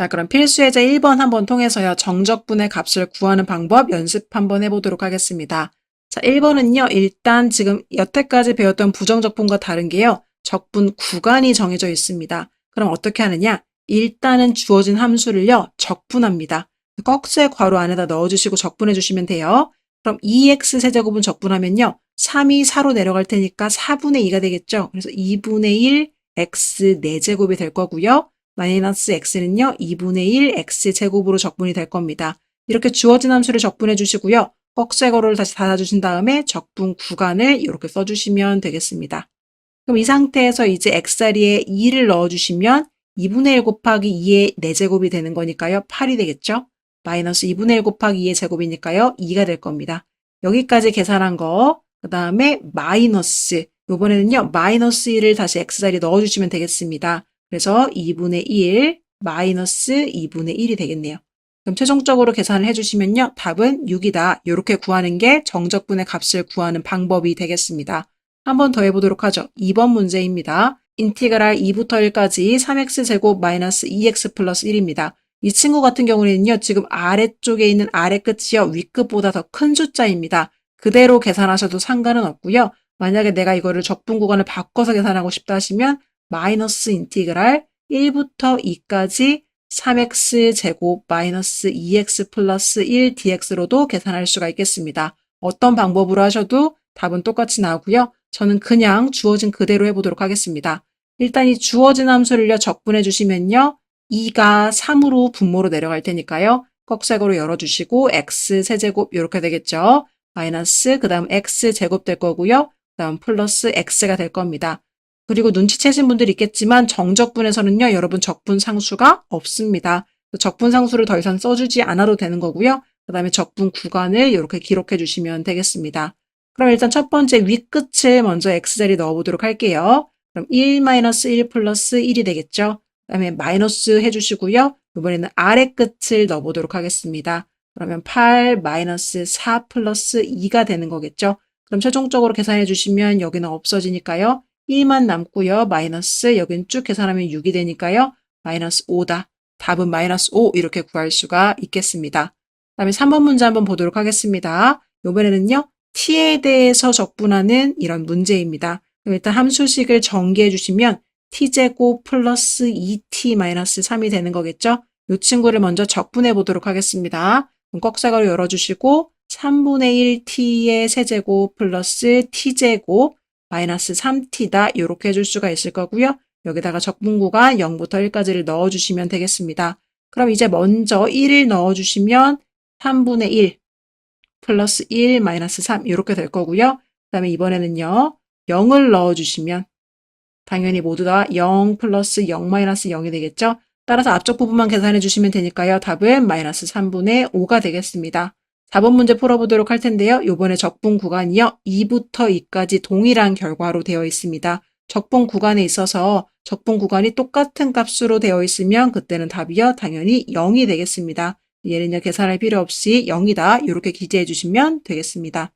자, 그럼 필수 예제 1번 한번 통해서요. 정적분의 값을 구하는 방법 연습 한번 해보도록 하겠습니다. 자, 1번은요. 일단 지금 여태까지 배웠던 부정적분과 다른 게요. 적분 구간이 정해져 있습니다. 그럼 어떻게 하느냐? 일단은 주어진 함수를요. 적분합니다. 꺽쇠 괄호 안에다 넣어주시고 적분해 주시면 돼요. 그럼 2x 세제곱은 적분하면요. 3이 4로 내려갈 테니까 4분의 2가 되겠죠. 그래서 2분의 1 x 4제곱이 될 거고요. 마이너스 x는요. 2분의 1 x제곱으로 적분이 될 겁니다. 이렇게 주어진 함수를 적분해 주시고요. 꺽쇠 괄호를 다시 닫아주신 다음에 적분 구간을 이렇게 써주시면 되겠습니다. 그럼 이 상태에서 이제 x자리에 2를 넣어주시면 2분의 1 곱하기 2의 4제곱이 되는 거니까요. 8이 되겠죠? 마이너스 2분의 1 곱하기 2의 제곱이니까요. 2가 될 겁니다. 여기까지 계산한 거, 그 다음에 마이너스, 이번에는요. 마이너스 1을 다시 x자리에 넣어주시면 되겠습니다. 그래서 2분의 1 마이너스 2분의 1이 되겠네요. 그럼 최종적으로 계산을 해주시면요. 답은 6이다. 이렇게 구하는 게 정적분의 값을 구하는 방법이 되겠습니다. 한 번 더 해보도록 하죠. 2번 문제입니다. 인티그랄 2부터 1까지 3x제곱 마이너스 2x 플러스 1입니다. 이 친구 같은 경우에는요. 지금 아래쪽에 있는 아래 끝이요. 윗끝보다 더 큰 숫자입니다. 그대로 계산하셔도 상관은 없고요. 만약에 내가 이거를 적분 구간을 바꿔서 계산하고 싶다 하시면 마이너스 인티그랄 1부터 2까지 3x제곱 마이너스 2x 플러스 1 dx로도 계산할 수가 있겠습니다. 어떤 방법으로 하셔도 답은 똑같이 나오고요. 저는 그냥 주어진 그대로 해보도록 하겠습니다. 일단 이 주어진 함수를요. 적분해 주시면요. 2가 3으로 분모로 내려갈 테니까요. 꺽쇠고로 열어주시고 x 세제곱 이렇게 되겠죠. 마이너스 그 다음 x 제곱 될 거고요. 그 다음 플러스 x가 될 겁니다. 그리고 눈치채신 분들이 있겠지만 정적분에서는요. 여러분 적분 상수가 없습니다. 적분 상수를 더 이상 써주지 않아도 되는 거고요. 그 다음에 적분 구간을 이렇게 기록해 주시면 되겠습니다. 그럼 일단 첫 번째 윗끝을 먼저 x자리 넣어보도록 할게요. 그럼 1-1 플러스 1이 되겠죠. 그 다음에 마이너스 해주시고요. 이번에는 아래 끝을 넣어보도록 하겠습니다. 그러면 8-4 플러스 2가 되는 거겠죠. 그럼 최종적으로 계산해 주시면 여기는 없어지니까요. 1만 남고요. 마이너스 여긴 쭉 계산하면 6이 되니까요. 마이너스 5다. 답은 마이너스 5 이렇게 구할 수가 있겠습니다. 그 다음에 3번 문제 한번 보도록 하겠습니다. 이번에는요. t에 대해서 적분하는 이런 문제입니다. 그럼 일단 함수식을 전개해 주시면 t제곱 플러스 2t 마이너스 3이 되는 거겠죠? 이 친구를 먼저 적분해 보도록 하겠습니다. 그럼 꺽쇠가루 열어주시고 3분의 1t의 세제곱 플러스 t제곱 마이너스 3t다 이렇게 해줄 수가 있을 거고요. 여기다가 적분구가 0부터 1까지를 넣어주시면 되겠습니다. 그럼 이제 먼저 1을 넣어주시면 3분의 1 플러스 1 마이너스 3 이렇게 될 거고요. 그 다음에 이번에는요. 0을 넣어주시면 당연히 모두 다 0 플러스 0 마이너스 0이 되겠죠. 따라서 앞쪽 부분만 계산해 주시면 되니까요. 답은 마이너스 3분의 5가 되겠습니다. 4번 문제 풀어보도록 할 텐데요. 요번에 적분 구간이요. 2부터 2까지 동일한 결과로 되어 있습니다. 적분 구간에 있어서 적분 구간이 똑같은 값으로 되어 있으면 그때는 답이요. 당연히 0이 되겠습니다. 얘는요. 계산할 필요 없이 0이다. 이렇게 기재해 주시면 되겠습니다.